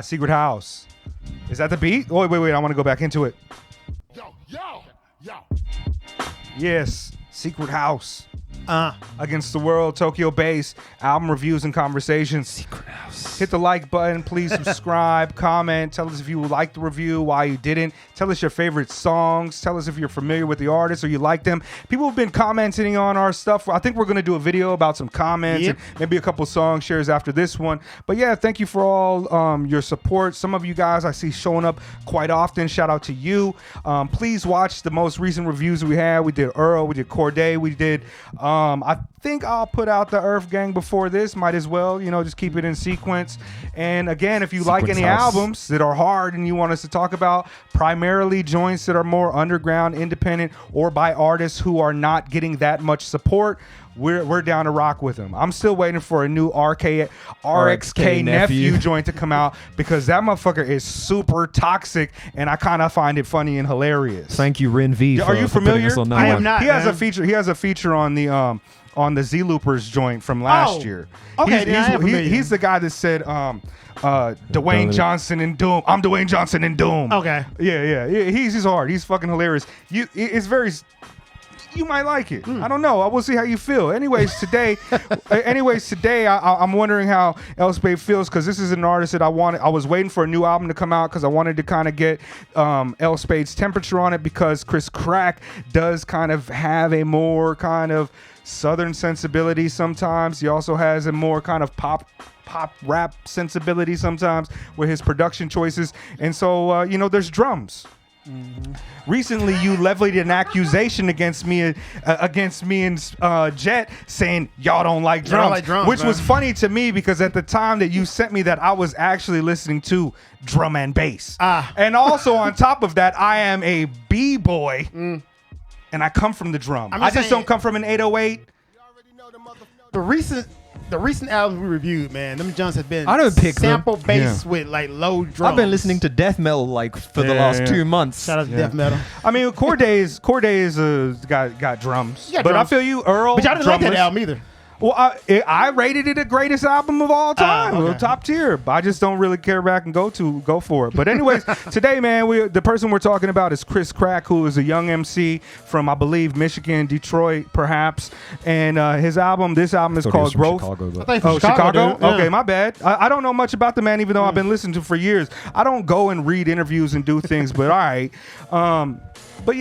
Secret House. Is that the beat? Oh, wait. I want to go back into it. Yo. Yes, Secret House. Against the World, Tokyo Bass, album reviews and conversations. Secret House. Hit the like button, please subscribe, comment, tell us if you liked the review, why you didn't. Tell us your favorite songs. Tell us if you're familiar with the artists or you like them. People have been commenting on our stuff. I think we're going to do a video about some comments and maybe a couple song shares after this one. But yeah, thank you for all your support. Some of you guys I see showing up quite often. Shout out to you. Please watch the most recent reviews we had. We did Earl, we did Corday, we did... I think I'll put out the Earth Gang before this. Might as well, just keep it in sequence. And again, if you like any albums that are hard and you want us to talk about, primarily joints that are more underground, independent, or by artists who are not getting that much support, we're down to rock with them. I'm still waiting for a new RXK Nephew joint to come out because that motherfucker is super toxic and I kind of find it funny and hilarious. Thank you, Rin V. Are you familiar? I am not. He has a feature. He has a feature on the Z Loopers joint from last year. Okay, he's the guy that said Dwayne Johnson in Doom. I'm Dwayne Johnson in Doom. Okay. Yeah. He's hard. He's fucking hilarious. You might like it. I don't know. I will see how you feel. Anyways, today, I'm wondering how L Spade feels because this is an artist that I was waiting for a new album to come out because I wanted to kind of get L Spade's temperature on it because Chris Crack does kind of have a more kind of southern sensibility sometimes. He also has a more kind of pop rap sensibility sometimes with his production choices. And so, there's drums. Mm-hmm. Recently, you levied an accusation against me and Jet saying y'all don't like drums, which was funny to me because at the time that you sent me that, I was actually listening to drum and bass. And also on top of that, I am a B-boy and I come from the drum. I just don't come from an 808. The recent albums we reviewed, man, them Jones have been sample bass with like low drums. I've been listening to death metal for the last 2 months. Shout out to death metal. I mean, Corday's got drums, but I feel you, Earl. But y'all didn't like that album either. Well, I rated it the greatest album of all time, top tier. I just don't really care back and go for it. But anyways, today, man, the person we're talking about is Chris Crack, who is a young MC from, I believe, Michigan, Detroit, perhaps. And this album is called Growth. Chicago. Yeah. Okay, my bad. I don't know much about the man, even though I've been listening to him for years. I don't go and read interviews and do things, but all right. But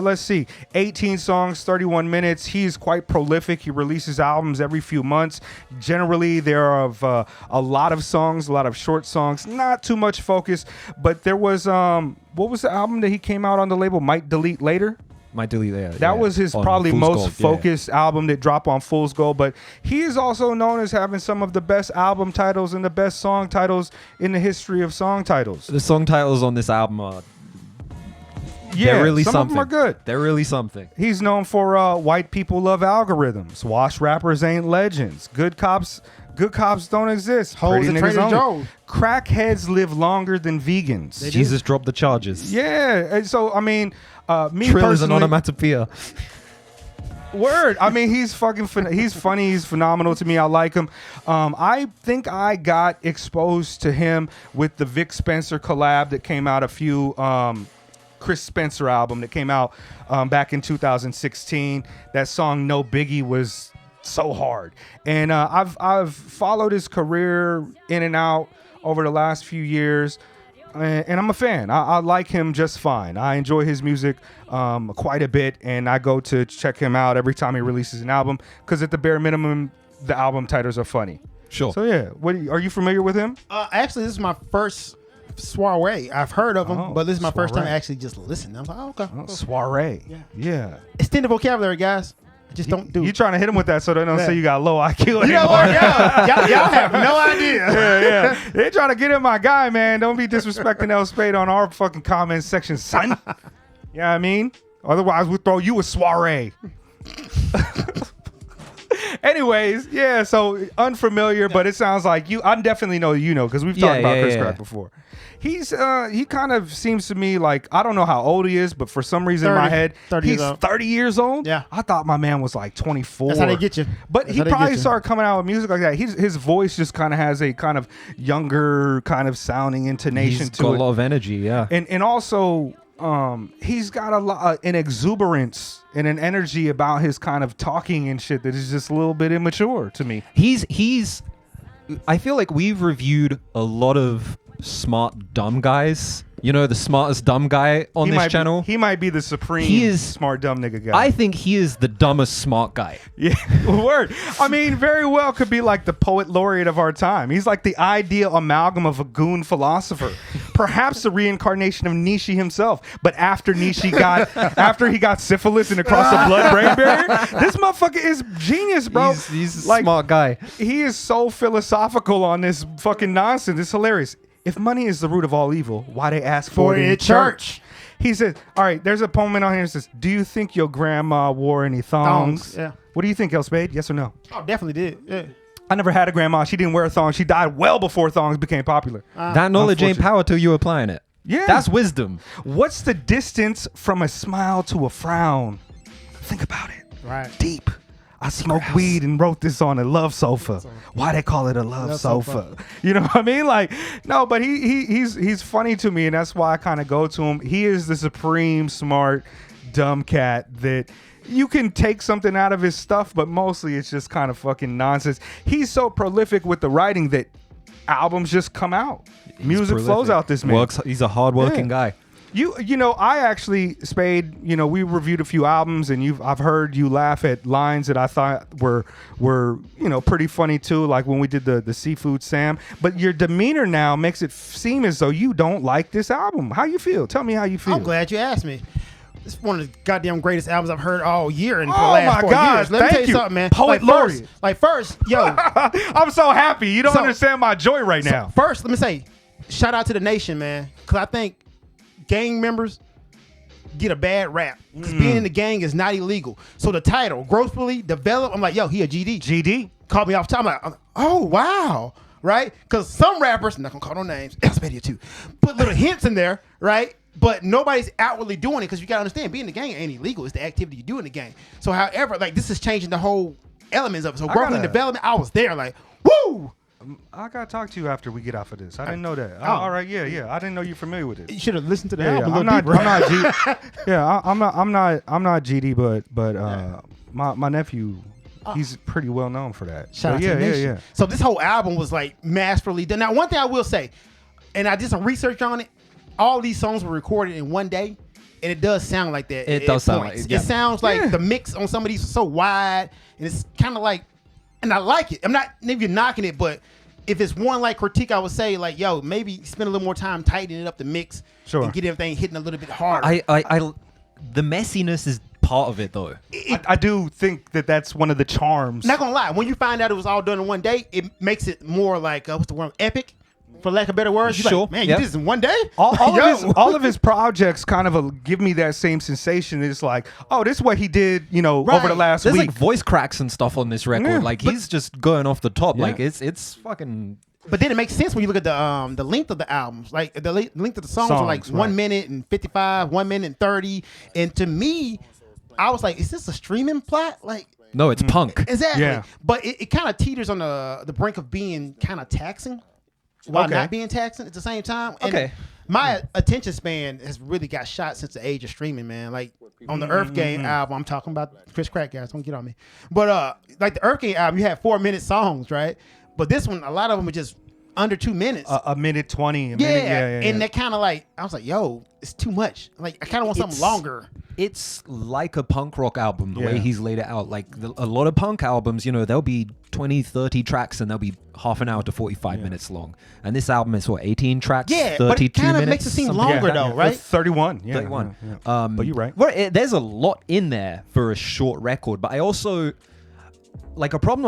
let's see. 18 songs, 31 minutes. He's quite prolific. He releases albums every few months. Generally, there are a lot of songs, a lot of short songs, not too much focus. But there was, what was the album that he came out on the label? Might Delete Later? Might Delete Later. That was his probably most focused album that dropped on Fool's Gold. But he is also known as having some of the best album titles and the best song titles in the history of song titles. The song titles on this album are... they're really some something. of them are good. They're really something. He's known for White People Love Algorithms, Wash Rappers Ain't Legends, Good Cops Don't Exist, Hoes and Trader Joe's. Crackheads Live Longer Than Vegans. Jesus dropped the charges. Yeah, and so I mean, me Trill is an personally, onomatopoeia. Word. I mean, he's funny. He's phenomenal to me. I like him. I think I got exposed to him with the Vic Spencer collab that came out Chris Spencer album that came out back in 2016. That song No Biggie was so hard, and I've followed his career in and out over the last few years, and I'm a fan. I like him just fine. I enjoy his music quite a bit, and I go to check him out every time he releases an album because at the bare minimum, the album titles are funny. Sure. So yeah, are you familiar with him? Actually, this is my first soiree. I've heard of him, but this is my first time actually just listening. I was like, okay. Soiree. Yeah. Extended vocabulary, guys. Just don't do it. You trying to hit them with that so they don't say you got low IQ anymore. You know what? Y'all have no idea. Yeah. They trying to get in my guy, man. Don't be disrespecting L Spade on our fucking comment section, son. You know what I mean? Otherwise, we'll throw you a soiree. Anyways, yeah. So unfamiliar, but it sounds like you. I definitely know because we've talked about Chris Crack before. He's he kind of seems to me like, I don't know how old he is, but for some reason in my head, 30 he's 30 years old. Yeah. I thought my man was like 24. That's how they get you. But he probably started coming out with music like that. His voice just kind of has a kind of younger kind of sounding intonation to it. He's got a lot of energy, yeah. And also he's got a lot an exuberance and an energy about his kind of talking and shit that is just a little bit immature to me. He's I feel like we've reviewed a lot of smart dumb guys. You know, the smartest dumb guy on this channel. He might be the supreme smart dumb nigga guy. I think he is the dumbest smart guy. Yeah, word. I mean, very well could be like the poet laureate of our time. He's like the ideal amalgam of a goon philosopher. Perhaps the reincarnation of Nietzsche himself. But after Nietzsche after he got syphilis and across the blood-brain barrier, this motherfucker is genius, bro. He's a smart guy. He is so philosophical on this fucking nonsense. It's hilarious. If money is the root of all evil, why they ask for it in church? He says, all right, there's a poem on here that says, do you think your grandma wore any thongs? Yeah. What do you think, El Spade? Yes or no? Oh, definitely did. Yeah. I never had a grandma. She didn't wear a thong. She died well before thongs became popular. That knowledge ain't power till you applying it. Yeah. That's wisdom. What's the distance from a smile to a frown? Think about it. Right. Deep. I smoked weed and wrote this on a love sofa. Why they call it a love sofa? You know what I mean? Like, no, but he's funny to me, and that's why I kind of go to him. He is the supreme smart dumb cat that you can take something out of his stuff, but mostly it's just kind of fucking nonsense. He's so prolific with the writing that albums just come out. Music flows out this man. He's a hardworking guy. You know, I actually, Spade, we reviewed a few albums, and I've heard you laugh at lines that I thought were pretty funny too, like when we did the Seafood Sam. But your demeanor now makes it seem as though you don't like this album. How you feel? Tell me how you feel. I'm glad you asked me. It's one of the goddamn greatest albums I've heard all year and for the last 4 years. Let me tell you something, man. Poet laureate. First, yo. I'm so happy. You don't understand my joy right now. First, let me say, shout out to the nation, man. Because I think gang members get a bad rap because being in the gang is not illegal. So the title, Growthfully, Develop, I'm like, yo, he a GD. GD. Called me off time. I'm like, oh, wow. Right? Because some rappers, I'm not going to call no names, Elspedia too, put little hints in there, right? But nobody's outwardly doing it because you got to understand, being in the gang ain't illegal. It's the activity you do in the gang. So however, like this is changing the whole elements of it. So Growthfully Development, I was there like, woo! I gotta talk to you after we get off of this. I didn't know that. All right, yeah. I didn't know you're familiar with it. You should have listened to the album. I'm not GD, but my nephew, he's pretty well known for that. Shout out to the nation. So this whole album was like masterfully done. Now, one thing I will say, and I did some research on it. All these songs were recorded in one day, and it does sound like that. It does sound like it sounds like the mix on some of these is so wide, and it's kind of like, and I like it. I'm not even knocking it, but if it's one like critique, I would say like, yo, maybe spend a little more time tightening up the mix and get everything hitting a little bit harder. The messiness is part of it though. I do think that's one of the charms. Not gonna lie, when you find out it was all done in one day, it makes it more like what's the word? Epic. For lack of better words, sure. Like, man, you did this in one day? All of his projects kind of give me that same sensation. It's like, oh, this is what he did, over the last There's week. Like voice cracks and stuff on this record. Like he's just going off the top. Yeah. Like it's fucking. But then it makes sense when you look at the length of the albums. Like the length of the songs are like 1 minute and 55, 1 minute and 30. And to me, I was like, is this a streaming plot? Like, no, it's punk. Exactly. Yeah. But it kind of teeters on the brink of being kind of taxing. While not being taxing at the same time. And my attention span has really got shot since the age of streaming, man. Like on the Earth Gang album, I'm talking about Chris Crack, guys. Don't get on me. But like the Earth Gang album, you had 4-minute songs, right? But this one, a lot of them are just under 2 minutes. A minute 20. And that kind of like, I was like, yo, it's too much. Like I kind of want something longer. It's like a punk rock album, the way he's laid it out. Like a lot of punk albums, they'll be 20, 30 tracks and they'll be half an hour to 45 minutes long. And this album is 18 tracks, 32 but it kind of minutes. makes it seem longer though, right? 31. 31. But you're right. Well, there's a lot in there for a short record, but I also... Like a problem,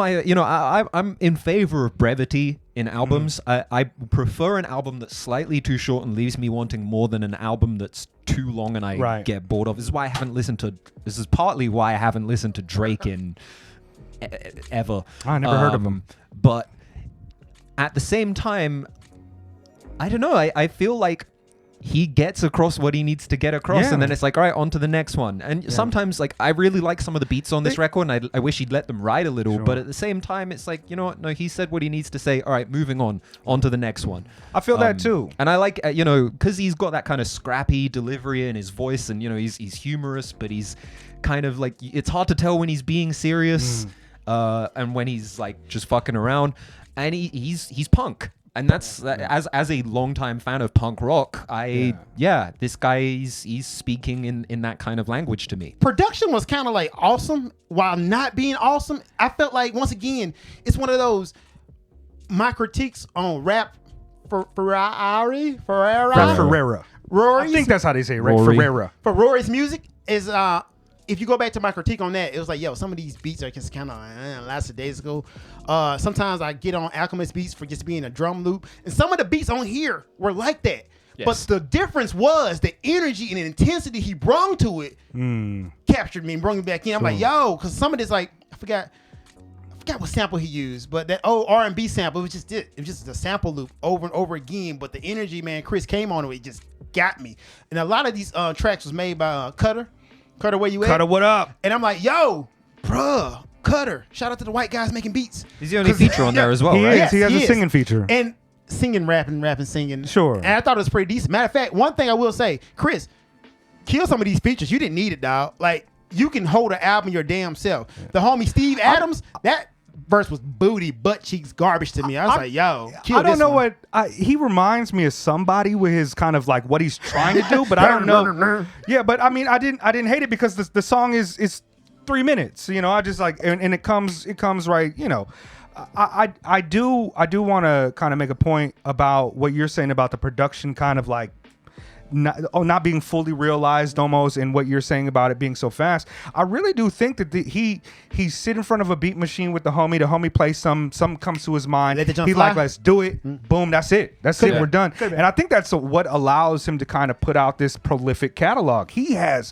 I'm in favor of brevity in albums. I prefer an album that's slightly too short and leaves me wanting more than an album that's too long and I get bored of. This is partly why I haven't listened to Drake in ever. I never heard of him. But at the same time, I don't know. I feel like he gets across what he needs to get across, and then it's like, all right, on to the next one. And sometimes, like, I really like some of the beats on this record, and I wish he'd let them ride a little. But at the same time, it's like, you know what? No, he said what he needs to say. All right, moving on to the next one. I feel that too. And I like, you know, because he's got that kind of scrappy delivery in his voice, and, you know, he's humorous, but he's kind of like, it's hard to tell when he's being serious and when he's like just fucking around. And he's punk. And that's as a longtime fan of punk rock, this guy he's speaking in that kind of language to me. Production was kind of like awesome while not being awesome. I felt like, once again, it's one of those, my critiques on rap for Ferrara. I think that's how they say it, right? Ferrara. For Rory's music is if you go back to my critique on that, it was like, yo, some of these beats are just kind of last days ago. Sometimes I get on Alchemist beats for just being a drum loop, and some of the beats on here were like that. Yes. But the difference was the energy and the intensity he brought to it captured me and brought me back in. I'm like, yo, because some of this, like, I forgot what sample he used, but that old R&B sample, it was just a sample loop over and over again. But the energy, man, Chris came on it just got me. And a lot of these tracks was made by Cutter, where you at? Cutter, what up? And I'm like, yo, bruh, Cutter. Shout out to the white guys making beats. He's the only feature on there as well, right? Yes, he has a singing feature. And singing, rapping, singing. Sure. And I thought it was pretty decent. Matter of fact, one thing I will say, Chris, kill some of these features. You didn't need it, dog. Like, you can hold an album your damn self. The homie Steve Adams, that verse was booty, butt cheeks, garbage to me. I was like, yo, kill I don't this know one. he reminds me of somebody with his kind of like what he's trying to do, but I don't know. Yeah, but I mean, I didn't hate it because the song is 3 minutes. You know, I just like, and it comes right. You know, I do want to kind of make a point about what you're saying about the production, kind of like not being fully realized almost, and what you're saying about it being so fast. I really do think that he sit in front of a beat machine with the homie plays some comes to his mind. He's like, let's do it. Boom, that's it. We're done. And I think that's what allows him to kind of put out this prolific catalog. He has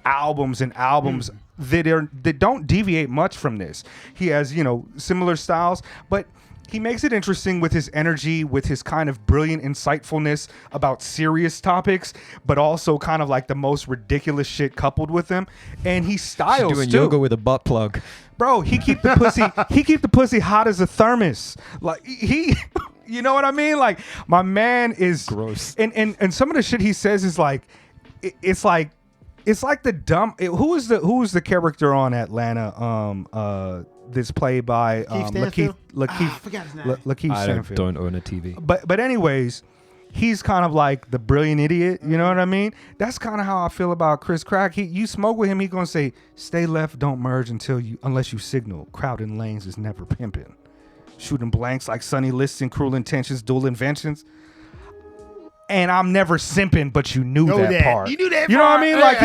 albums and albums that don't deviate much from this. He has, you know, similar styles, but he makes it interesting with his energy, with his kind of brilliant insightfulness about serious topics, but also kind of like the most ridiculous shit coupled with him. And he styles doing too. yoga with a butt plug. Bro, he keep the pussy. He keep the pussy hot as a thermos. Like he, you know what I mean? Like, my man is gross. And some of the shit he says is like, it's like the dumb. Who is the character on Atlanta? That's played by Lakeith. I forgot his name. Lakeith Stanfield. Don't own a TV. But anyways, he's kind of like the brilliant idiot. You know what I mean? That's kind of how I feel about Chris Crack. You smoke with him, he gonna say, "Stay left, don't merge unless you signal. Crowding lanes is never pimping. Shooting blanks like Sonny Liston, cruel intentions, dual inventions." And I'm never simping, but you knew that part. You knew that part. You know what I mean? Like,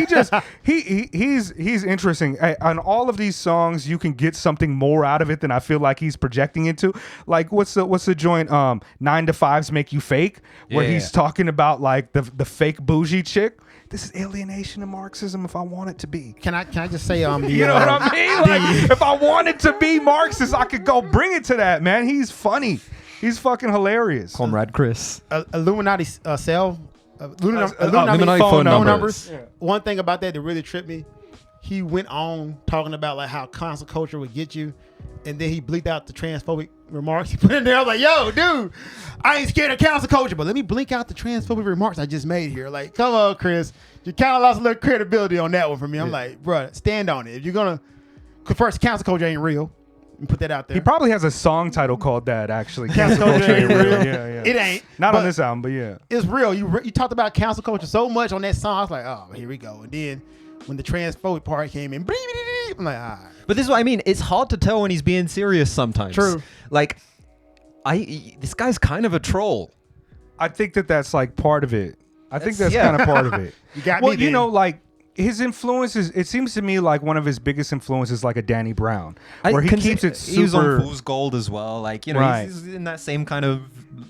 he's interesting. On all of these songs, you can get something more out of it than I feel like he's projecting into. Like, what's the joint? 9 to 5s make you fake, where he's talking about like the fake bougie chick. This is alienation of Marxism if I want it to be. Can I just say you know what I mean? Like, if I wanted to be Marxist, I could go bring it to that, man. He's funny. He's fucking hilarious. Comrade Chris. Illuminati cell. Illuminati phone numbers. Yeah. One thing about that really tripped me, he went on talking about like how cancel culture would get you, and then he bleeped out the transphobic remarks he put in there. I was like, yo, dude, I ain't scared of cancel culture, but let me blink out the transphobic remarks I just made here. Like, come on, Chris. You kind of lost a little credibility on that one for me. I'm like, bro, stand on it. If you're going to, first, cancel culture ain't real. Put that out there. He probably has a song title called that, actually. Cancel culture ain't real. Yeah. It ain't. Not on this album, but yeah. It's real. You talked about cancel culture so much on that song. I was like, oh, here we go. And then when the transphobic part came in, I'm like, all right. But this is what I mean. It's hard to tell when he's being serious sometimes. True. Like, this guy's kind of a troll. I think that's like part of it. I think that's kind of part of it. You got me. Well, you know, like, his influences, it seems to me like one of his biggest influences, like a Danny Brown, where he keeps it super. He was on Fool's Gold as well. Like, you know, right. he's in that same kind of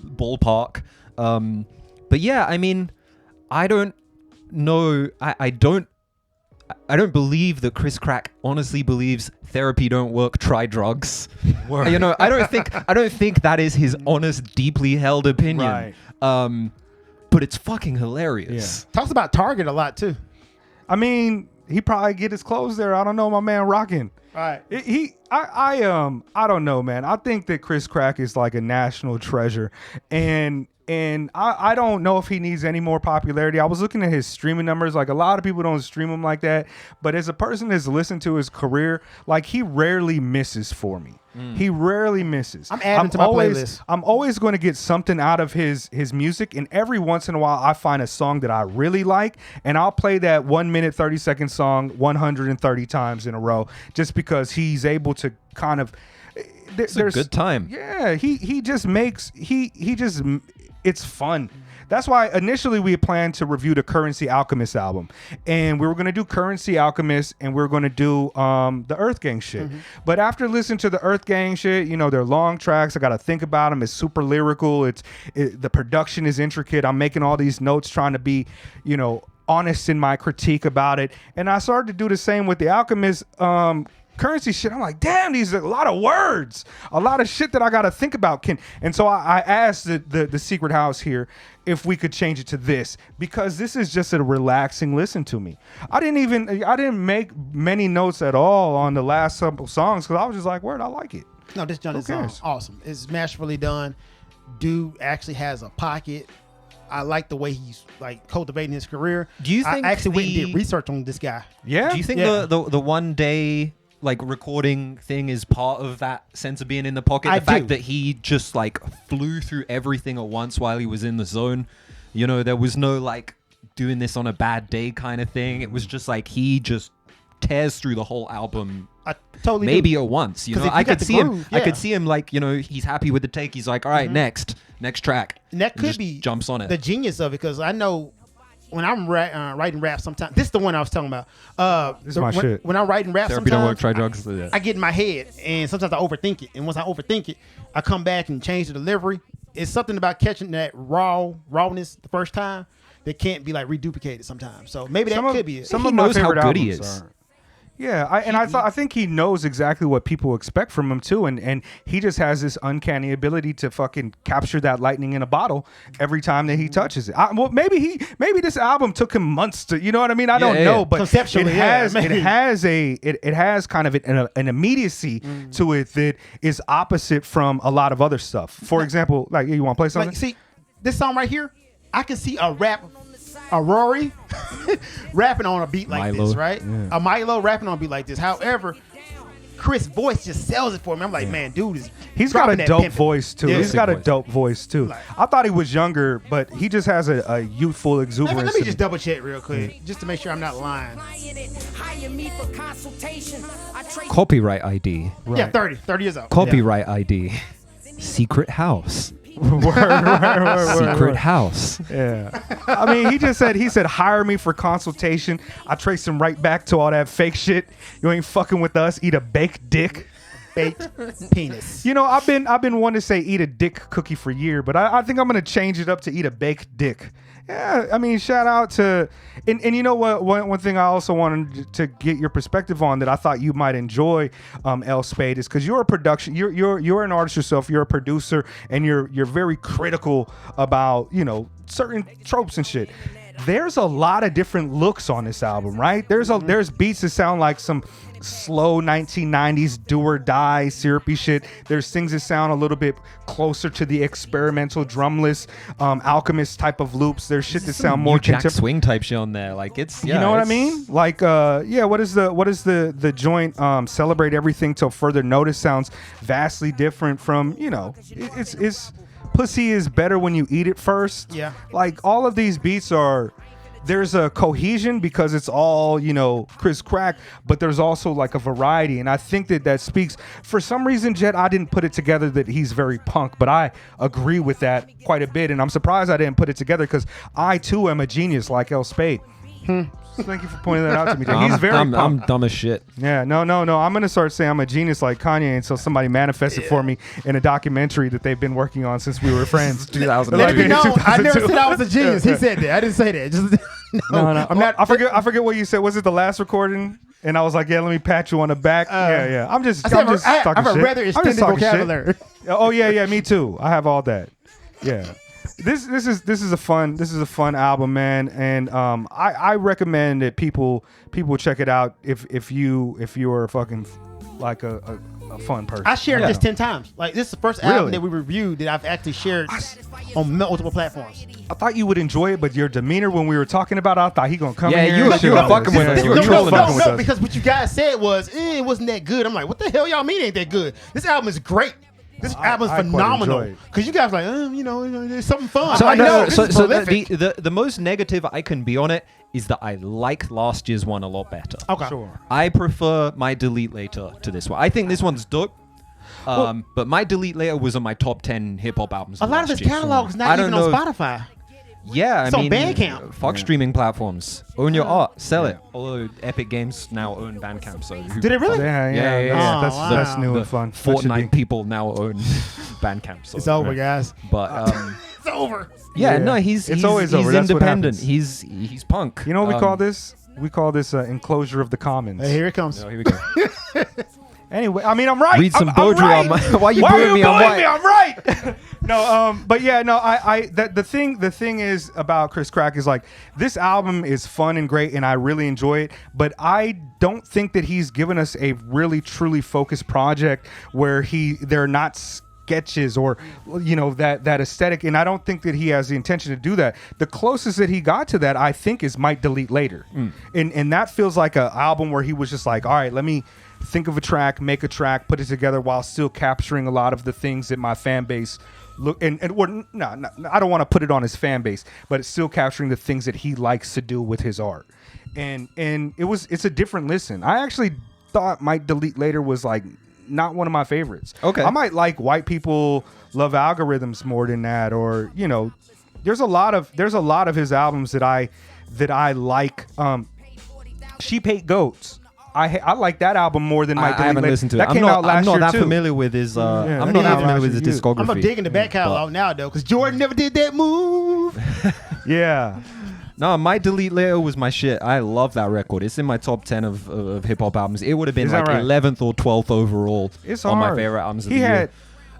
ballpark. But yeah, I mean, I don't know. I don't I don't believe that Chris Crack honestly believes therapy don't work. Try drugs. You know, I don't think that is his honest, deeply held opinion. Right. But it's fucking hilarious. Yeah. Talks about Target a lot too. I mean, he probably get his clothes there. I don't know, my man rocking. Right. I don't know, man. I think that Chris Crack is like a national treasure, and I don't know if he needs any more popularity. I was looking at his streaming numbers. Like, a lot of people don't stream him like that, but as a person that's listened to his career, like, he rarely misses for me. He rarely misses. I'm adding to my playlist. I'm always going to get something out of his music, and every once in a while I find a song that I really like, and I'll play that 1 minute 30-second song 130 times in a row, just because he's able to kind of. It's a good time. Yeah, he just makes it's fun. That's why initially we had planned to review the Currency Alchemist album, and we were going to do Currency Alchemist, and we were going to do the Earth Gang shit. But after listening to the Earth Gang shit, you know, they're long tracks. I got to think about them. It's super lyrical. The production is intricate. I'm making all these notes, trying to be, you know, honest in my critique about it. And I started to do the same with the Alchemist Currency shit. I'm like, damn, these are a lot of words, a lot of shit that I got to think about. And so I asked the Secret House here if we could change it to this, because this is just a relaxing listen to me. I didn't make many notes at all on the last couple songs, because I was just like, word, I like it. No, this joint is awesome. It's masterfully done. Dude actually has a pocket. I like the way he's like cultivating his career. Do you think I actually went and did research on this guy? Yeah. Do you think the 1 day like recording thing is part of that sense of being in the pocket? The fact that he just like flew through everything at once while he was in the zone. You know, there was no like doing this on a bad day kind of thing. It was just like he just tears through the whole album. I totally maybe do. at once. You know, I could see him. I could see him like, you know, he's happy with the take. He's like, all right, next track. And that could be jumps on it. The genius of it, because I know when I'm writing rap, sometimes this is the one I was talking about. This is my shit. When I'm writing rap, Therapy don't work. Try drugs. I get in my head, and sometimes I overthink it. And once I overthink it, I come back and change the delivery. It's something about catching that rawness the first time that can't be like reduplicated sometimes. So maybe that could be it. Some he of my knows how favorite good he albums is. are. Yeah, I think he knows exactly what people expect from him too, and he just has this uncanny ability to fucking capture that lightning in a bottle every time that he touches it. Well, maybe this album took him months to, you know what I mean? I don't know, but conceptually, it has kind of an immediacy to it that is opposite from a lot of other stuff. For example, like, you want to play something? Like, see, this song right here, I can see a Rory rapping on a beat like this, right? Yeah. A Milo rapping on a beat like this. However, Chris' voice just sells it for me. I'm like, man, dude he's got a dope voice too. Yeah. He's got a dope voice too. I thought he was younger, but he just has a youthful exuberance. Let me just double check real quick, just to make sure I'm not lying. Copyright ID. Right. Yeah, 30 years old. Copyright ID. Secret House. Secret House. Yeah. I mean, he said, hire me for consultation. I trace him right back to all that fake shit. You ain't fucking with us. Eat a baked dick. Baked penis. You know, I've been wanting to say eat a dick cookie for a year, but I think I'm going to change it up to eat a baked dick. Yeah, I mean, shout out to, and you know what? One thing I also wanted to get your perspective on that I thought you might enjoy, L Spade, is because you're a production, you're an artist yourself, you're a producer, and you're very critical about, you know, certain tropes and shit. There's a lot of different looks on this album, right? There's beats that sound like some slow 1990s do or die syrupy shit. There's things that sound a little bit closer to the experimental drumless Alchemist type of loops. There's shit that sound more Jack swing type shit on there. Like it's, you know what I mean? Like what is the joint Celebrate Everything Till Further Notice sounds vastly different from, you know, it's pussy is better when you eat it first. Yeah. Like all of these beats there's a cohesion because it's all, you know, Chris Crack, but there's also like a variety. And I think that speaks, for some reason, Jet, I didn't put it together that he's very punk, but I agree with that quite a bit. And I'm surprised I didn't put it together because I too am a genius like L Spade. Thank you for pointing that out to me. He's very punk. I'm dumb as shit. Yeah, no. I'm going to start saying I'm a genius like Kanye until somebody manifests it for me in a documentary that they've been working on since we were friends. 2000. Let me know. I never said I was a genius. He said that. I didn't say that. No, I'm not. I forget what you said. Was it the last recording? And I was like, yeah, let me pat you on the back. Yeah. I'm just talking shit. I have a rather extended vocabulary. Oh yeah, me too. I have all that. Yeah. This is a fun album, man, and I recommend that people check it out if you're a fucking like a fun person. I shared this 10 times. Like, this is the first album that we reviewed that I've actually shared on multiple platforms. I thought you would enjoy it, but your demeanor when we were talking about it, I thought he gonna come in here. You were fucking with us. You were trolling us. No, because what you guys said was, it wasn't that good. I'm like, what the hell y'all mean ain't that good? This album is great. This album is phenomenal. Because you guys are like, there's something fun. So I know. So the most negative I can be on it is that I like last year's one a lot better. Okay. Sure. I prefer My Delete Later to this one. I think this one's dope. But My Delete Later was on my top 10 hip hop albums. A lot of his catalog is not even on Spotify. Yeah, it's on Bandcamp. Fuck streaming platforms. Own your art. Sell it. Although Epic Games now own Bandcamp. So did it really? Yeah. That's new and fun. Fortnite people now own Bandcamp. So, it's over, guys. But it's over. Yeah, no, he's always over. That's independent. He's punk. You know what we call this? We call this enclosure of the commons. Hey, here it comes. Here we go. Anyway, I mean, I'm right. Read some I'm poetry right. on my. Why are you booing me? I'm right. No, but yeah, no. The thing is about Chris Crack is like this album is fun and great, and I really enjoy it. But I don't think that he's given us a really truly focused project where they're not sketches or that aesthetic, and I don't think that he has the intention to do that. The closest that he got to that, I think, is Might Delete Later, and that feels like an album where he was just like, all right, let me think of a track, make a track, put it together while still capturing a lot of the things that my fan base look I don't want to put it on his fan base, but it's still capturing the things that he likes to do with his art. And it's a different listen. I actually thought Might Delete Later was like not one of my favorites. Okay. I might like White People Love Algorithms more than that, or there's a lot of his albums that I like. Sheep Hate Goats. I like that album more than Might Delete Later. I haven't listened to it. That came out last year I'm not that too. familiar with his. I'm not that familiar with his discography. I'm gonna dig in the back catalog now though, because Jordan never did that move. Yeah. No, My Delete Later was my shit. I love that record. It's in my top 10 of hip hop albums. It would have been like 11th or 12th overall on my favorite albums of the year.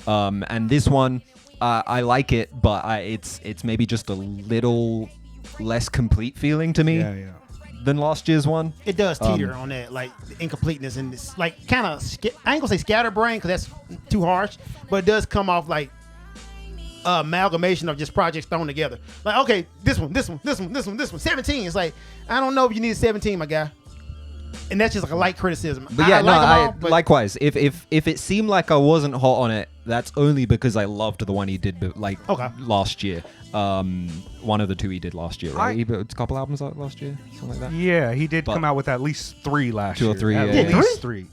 And this one, I like it, but it's maybe just a little less complete feeling to me. Yeah. Than last year's one. It does teeter on that, like incompleteness, and it's like kind of I ain't gonna say scatterbrain because that's too harsh, but it does come off like amalgamation of just projects thrown together. Like, okay, this one, 17. It's like, I don't know if you need 17, my guy. And that's just like a light criticism. But yeah, likewise. If it seemed like I wasn't hot on it, that's only because I loved the one he did last year. One of the two he did last year, right? He put a couple albums out last year, something like that. Yeah, he did come out with at least 3 last year. 2 or 3, at least 3.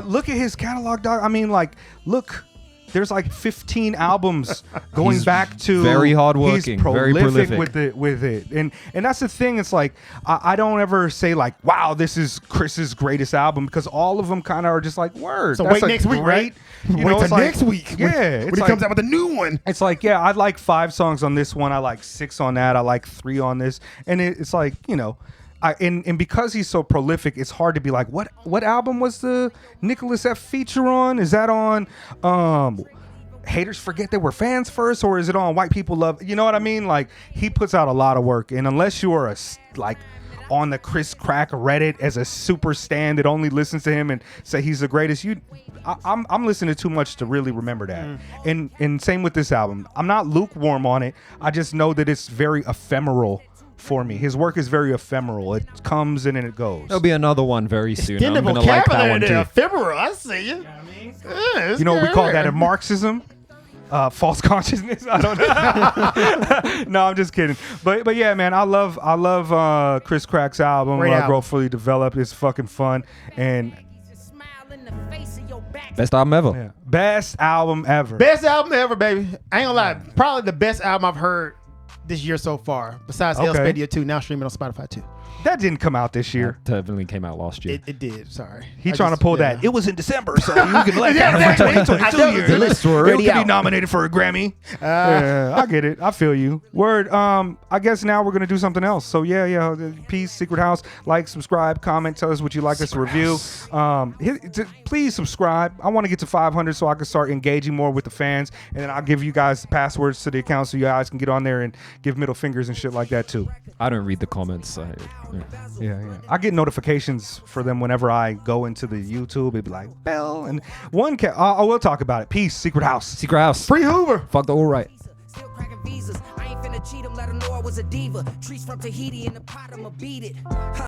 Look at his catalog, dog. I mean, like, look. There's like 15 albums going back to very hardworking, very prolific with it, and that's the thing. It's like I don't ever say like, wow, this is Chris's greatest album, because all of them kind of are just like, word. So that's wait next week, right? Wait till next week. Yeah, when he comes out with a new one. It's like, yeah, I like 5 songs on this one. I like 6 on that. I like 3 on this, and it's like, and because he's so prolific, it's hard to be like, what album was the Nicholas F feature on? Is that on Haters Forget They Were Fans First, or is it on White People Love? You know what I mean? Like, he puts out a lot of work, and unless you are on the Chris Crack Reddit as a super stan that only listens to him and say he's the greatest, I'm listening too much to really remember that. And same with this album. I'm not lukewarm on it. I just know that it's very ephemeral for me. His work is very ephemeral. It comes in and it goes. There'll be another one very soon. I'm gonna like that one too. Ephemeral. I see you. You know what we call that in Marxism? False consciousness. I don't know. No, I'm just kidding. But yeah, man, I love Chris Crack's album. Growthfully Developed. It's fucking fun and best album ever. Yeah. Best album ever. Best album ever, baby. I ain't gonna lie. Probably the best album I've heard this year so far, besides El Spadio 2, now streaming on Spotify too. That didn't come out this year. That definitely came out last year. It did. Sorry. He trying to pull that. It was in December, so you can let that for 2022 years. The lists were already It could out. be nominated for a Grammy. Yeah, I get it. I feel you. Word. I guess now we're gonna do something else. So yeah. Peace, Secret House. Like, subscribe, comment, tell us what you like us to review. Please subscribe. I want to get to 500 so I can start engaging more with the fans, and then I'll give you guys the passwords to the account so you guys can get on there and give middle fingers and shit like that too. I don't read the comments. Yeah. I get notifications for them whenever I go into the YouTube. It'd be like bell and one. I will talk about it. Peace, Secret House. Secret House. Free Hoover. Fuck the all right. Still cracking visas. I ain't finna cheat 'em, let 'em know I was a diva. Trees from Tahiti in the pot, I'ma beat it.